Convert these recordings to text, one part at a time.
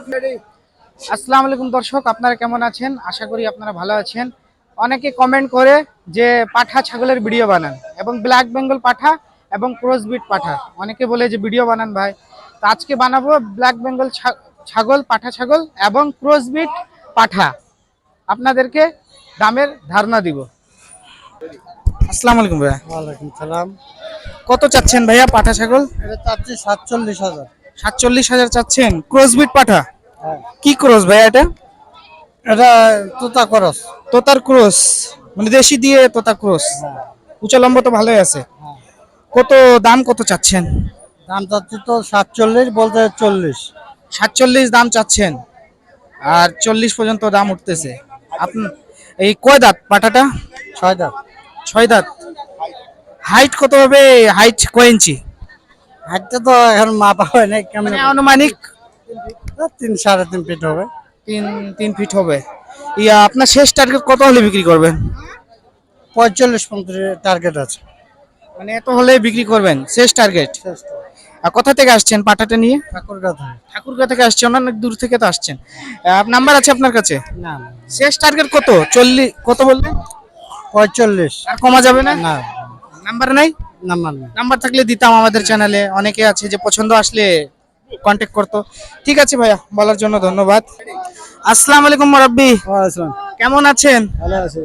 আসসালামু আলাইকুম দর্শক, আপনারা কেমন আছেন? আশা করি আপনারা ভালো আছেন। অনেকে কমেন্ট করে যে পাঠা ছাগলের ভিডিও বানান এবং ব্ল্যাক বেঙ্গল পাঠা এবং ক্রসবিট পাঠা, অনেকে বলে যে ভিডিও বানান ভাই। তো আজকে বানাবো ব্ল্যাক বেঙ্গল ছাগল, পাঠা ছাগল এবং ক্রসবিট পাঠা। আপনাদেরকে দামের ধারণা দিব। আসসালামু আলাইকুম ভাইয়া। ওয়ালাইকুম সালাম। কত চাচ্ছেন ভাইয়া পাঠা ছাগল? এটা চাচ্ছি 47,000। 47,000 চাচ্ছেন। ক্রসবিট পাঠা হ্যাঁ, কি ক্রস ভাইয়া? এটা তোতা করস। তোতার ক্রস, মানে দেশি দিয়ে তোতা ক্রস। উঁচা লম্বা তো ভালোই আছে। কত দাম কত চাচ্ছেন? দাম চাচ্ছি তো 47, বলতে 40। 47 দাম চাচ্ছেন, আর 40 পর্যন্ত দাম উঠতেছে। আপনি এই কয় দাঁত পাটাটা? 6 দাঁত। 6 দাঁত। হাইট কত হবে? হাইট কয় ইঞ্চি? হাইটটা তো এখন মাপা হয় না, কেমন মানে আনুমানিক 3-3.5 ফিট হবে। 3 ফিট হবে। আপনার শেষ টার্গেট কত হলে বিক্রি করবেন? 45-50 টার্গেট আছে। মানে এত হলে বিক্রি করবেন শেষ টার্গেট। আর কোথা থেকে আসছেন পাটাটা নিয়ে? ঠাকুরগাঁ থেকে। ঠাকুরগাঁ থেকে আসছেন, অনেক দূর থেকে তো আসছেন। নাম্বার আছে আপনার কাছে? না, শেষ টার্গেট কত? 40 কত বললেন? 45। আর কমা যাবে না? না, নাম্বার নাই? নাম্বার না। নাম্বার থাকলে দিতাম। আমাদের চ্যানেলে অনেকে আছে যে পছন্দ আসলে কন্ট্যাক্ট করতো। ঠিক আছে ভাইয়া, বলার জন্য ধন্যবাদ। আসসালামু আলাইকুম মুরাব্বি, ওয়ালাইকুম। কেমন আছেন? ভালো আছে।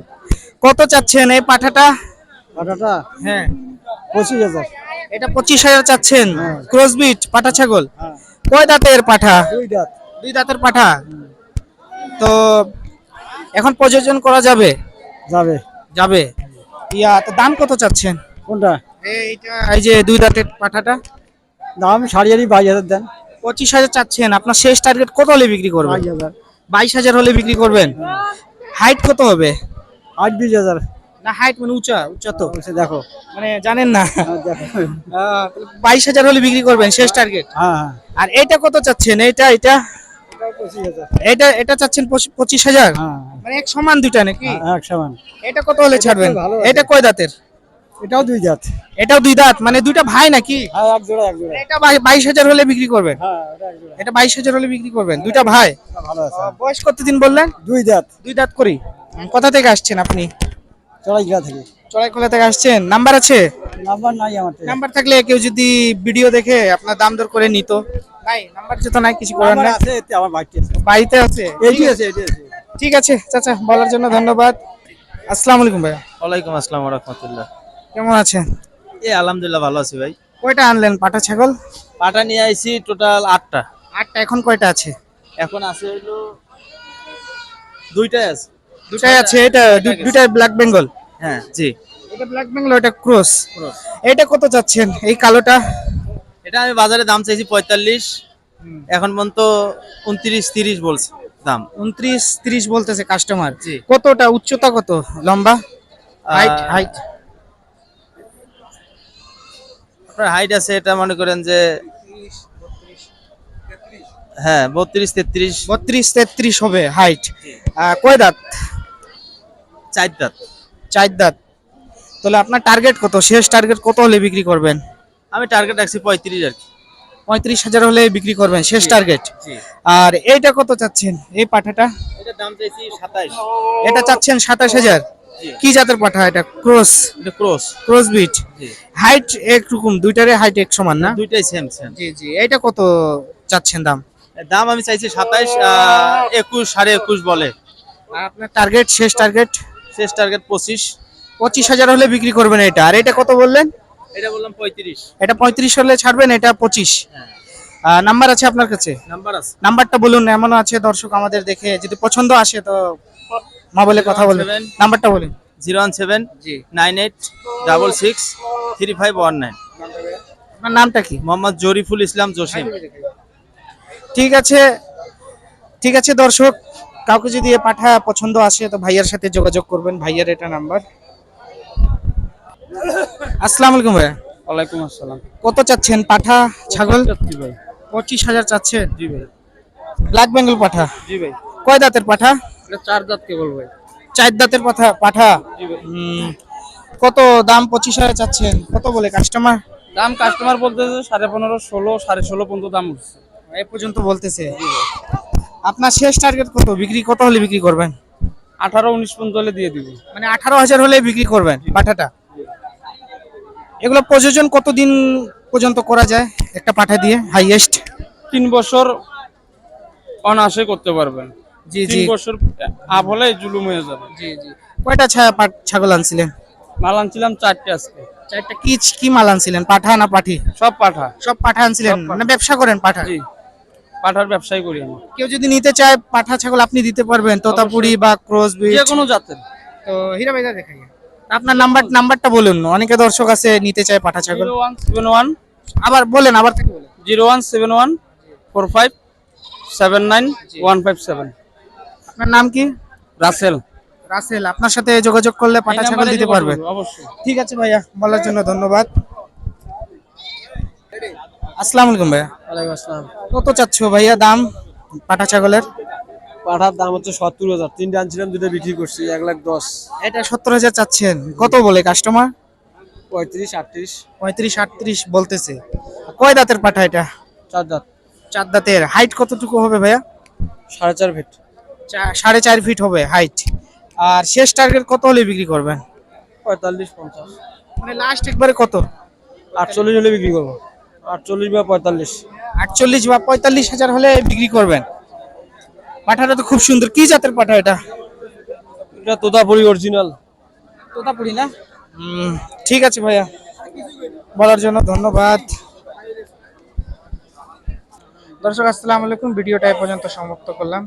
কত চাচ্ছেন এই পাঠাটা? পাটাটা হ্যাঁ, 25,000। এটা 25,000 চাচ্ছেন। হ্যাঁ। ক্রসবিট পাঠা ছাগল। হ্যাঁ, কয় দাঁতের পাঠা? 2 দাঁত। 2 দাঁতের পাঠা। তো এখন প্রযোজন করা যাবে? যাবে। যাবে। তো দাম কত চাচ্ছেন? কোনটা? এই যে 2 দাঁতের পাঠাটা দাম 22,000 দেন। 25,000 চাচ্ছেন। আপনার শেষ টার্গেট কত হলে বিক্রি করবেন? 22,000। 22,000 হলে বিক্রি করবেন। হাইট কত হবে? 20,000। না, হাইট মানে উঁচা উঁচা তো দেখো। মানে জানেন না। দেখো। 22,000 হলে বিক্রি করবেন শেষ টার্গেট। হ্যাঁ, হ্যাঁ। আর এইটা কত চাচ্ছেন? এটা 25,000। এটা চাচ্ছেন 25,000। হ্যাঁ, মানে এক সমান দুইটা নাকি? এক সমান। এটা কত হলে ছাড়বেন? ভালো আছে। এটা কয় দাঁতের? এটাও 2 দাঁত। এটাও 2 দাঁত, মানে দুইটা ভাই নাকি? হ্যাঁ, এক জোড়া এক জোড়া। এটা 22,000 হলে বিক্রি করবেন। হ্যাঁ, এটা এক জোড়া। এটা 22,000 হলে বিক্রি করবেন, দুইটা ভাই। ভালো আছে। বয়স কতদিন বললেন? 2 দাঁত। 2 দাঁত করি। কোথা থেকে আসছেন আপনি? চড়াইগা থেকে। চড়াইখোলা থেকে আসছেন। নাম্বার আছে? নাম্বার নাই আমার থেকে। নাম্বার থাকলে কেউ যদি ভিডিও দেখে আপনার দাম দর করে নিত। নাই, নাম্বার যেহেতু নাই, কিছু করার নাম্বার নাই। আছে, এতে আমার বাড়িতে আছে। বাড়িতে আছে? এইটি আছে, এইটি আছে। ঠিক আছে চাচা, বলার জন্য ধন্যবাদ। আসসালামু আলাইকুম ভাইয়া, ওয়ালাইকুম আসসালাম ওয়া রাহমাতুল্লাহ। কেমন আছেন? আলহামদুলিল্লাহ ভালো আছি ভাই। কয়টা আনলেন পাঠা ছাগল? পাটা নিয়ে আইছি টোটাল 8টা। 8টা। এখন কয়টা আছে? এখন আছে হলো 2টাই আছে। দুটাই আছে। এটা দুইটা ব্ল্যাক বেঙ্গল। হ্যাঁ জি। এটা ব্ল্যাক বেঙ্গল, এটা ক্রস। এটা কত চাচ্ছেন এই কালোটা? এটা আমি বাজারে দাম চাইছি 45, এখন পর্যন্ত 29-30 বলছে দাম। 29-30 বলতেছে কাস্টমার। জি। কতটা উচ্চতা, কত লম্বা? হাইট হাইট আপনার হাইট আছে এটা মনে করেন যে হ্যাঁ 32-33। 32-33 হবে হাইট। কয় দাঁত? 4 দাঁত। 4 দাঁত। তাহলে আপনার টার্গেট কত? শেষ টার্গেট কত হলে বিক্রি করবেন? আমি টার্গেট রাখছি 35 আর কি। 35,000 হলে বিক্রি করবেন শেষ টার্গেট। জি। আর এইটা কত চাচ্ছেন এই পাঠাটা? এটা দাম চাইছি 27। এটা চাচ্ছেন 27,000। জি। কি জাতের পাঠা এটা? ক্রস? এটা ক্রস। ক্রস বিট। জি। হাইট একরকম, দুইটারে হাইট এক সমান না? দুইটাই সেম সেম। জি জি। এইটা কত চাচ্ছেন দাম? দাম আমি চাইছি 27, 21, 21.5 বলে। আর আপনার টার্গেট, শেষ টার্গেট? শেষ টার্গেট 25। 25,000 হলে বিক্রি করবেন এটা। আর এটা কত বললেন? এটা বললাম 35। এটা 35 হলে ছাড়বেন, এটা 25। নাম্বার আছে আপনার কাছে? নাম্বার আছে। নাম্বারটা বলুন। এমনও আছে দর্শক আমাদের দেখে যদি পছন্দ আসে তো মা বলে কথা বলবেন। 017 নাম্বারটা বলুন। 017 জি। 98663519। আপনার নামটা কি? মোহাম্মদ জরিফুল ইসলাম জসিম। ঠিক আছে, ঠিক আছে দর্শক, কাউকে যদি এ পাঠা পছন্দ আসে তো ভাইয়ার সাথে যোগাযোগ করবেন। ভাইয়ার এটা নাম্বার। আসসালামু আলাইকুম ভাইয়া। ওয়ালাইকুম আসসালাম। কত চাচ্ছেন পাঠা ছাগল? জি ভাই। 25,000 চাচ্ছেন। জি ভাই। ব্ল্যাক বেঙ্গল পাঠা। জি ভাই। কয় দাঁতের পাঠা? এটা 4 দাঁত কেবল ভাই। 4 দাঁতের পাঠা পাঠা। জি ভাই। কত দাম? 25,000 চাচ্ছেন। কত বলে কাস্টমার? দাম কাস্টমার বলতেছে 15.5, 16, 16.5 পর্যন্ত দাম উঠছে। এই পর্যন্ত বলতেছে। আপনার শেষ টার্গেট কত, বিক্রি কত হলে বিক্রি করবেন? 18-19 পর্যন্ত হলে দিয়ে দিব। মানে 18,000 হলে বিক্রি করবেন পাঠাটা। এগুলো প্রযোজন কতদিন পর্যন্ত করা যায় একটা পাঠা দিয়ে হাইয়েস্ট? 3 বছর অনায়াসে করতে পারবেন। জি 3 বছর আপ হলে জুলুম হয়ে যাবে। জি জি। কয়টা ছাগল আনছিলেন? মাল আনছিলাম 4টে আজকে। চারটা কি কি মাল আনছিলেন, পাঠা না পাঠি? সব পাঠা। সব পাঠা আনছিলেন, সব পাঠা। মানে ব্যবসা করেন পাঠা? জি, পাঠার ব্যবসায় করি আমি। কেউ যদি নিতে চায় পাঠা ছাগল আপনি দিতে পারবেন, তোতাপুরি বা ক্রস বিট? যে কোনো জাতের। তো হীরা ভাই দেখাই আপনার নাম্বারটা বলুন, অনেকে দর্শক আছে নিতে চায় পাঠা ছাগল। 0171 আবার বলেন, আবার থেকে বলেন। 0171 45 79 157। আপনার নাম কি? রাসেল। রাসেল। আপনার সাথে যোগাযোগ করলে পাঠা এই ছাগল নাম্বারে দিতে যোগাযোগ পারবেন? করবো, অবশ্যই। ঠিক আছে ভাইয়া, বলার জন্য ধন্যবাদ। আসসালামু আলাইকুম ভাইয়া। ওয়ালাইকুম আসসালাম। কত চাচ্ছ ভাইয়া দাম পাঠা ছাগলের? পাঠার দাম হচ্ছে 70,000, 3টে আনছিলাম, 2টা বিক্রি করছি 1,10,000। এটা 70,000 চাচ্ছেন, কত বলে কাস্টমার? 35-38। 35-38 বলতেছে। কয় দাঁতের পাঠা এটা? 4 দাঁত। 4 দাঁতের। হাইট কতটুকু হবে ভাইয়া? 4.5 ফিট। 4.5 ফিট হবে হাইট। আর শেষ টার্গেট কত হলে বিক্রি করবেন? 45-50। মানে লাস্ট একবারে কত? 48 হলে বিক্রি করবো। 48 বা 45। 48 বা 45,000 হলে বিক্রি করবেন। পাঠাটা তো খুব সুন্দর। কি জাতের পাঠা এটা? এটা তোতাপুরি অরিজিনাল। তোতাপুরি না? ঠিক আছে ভাইয়া, বলার জন্য ধন্যবাদ। দর্শক আসসালামু আলাইকুম, ভিডিওটা এই পর্যন্ত সমাপ্ত করলাম।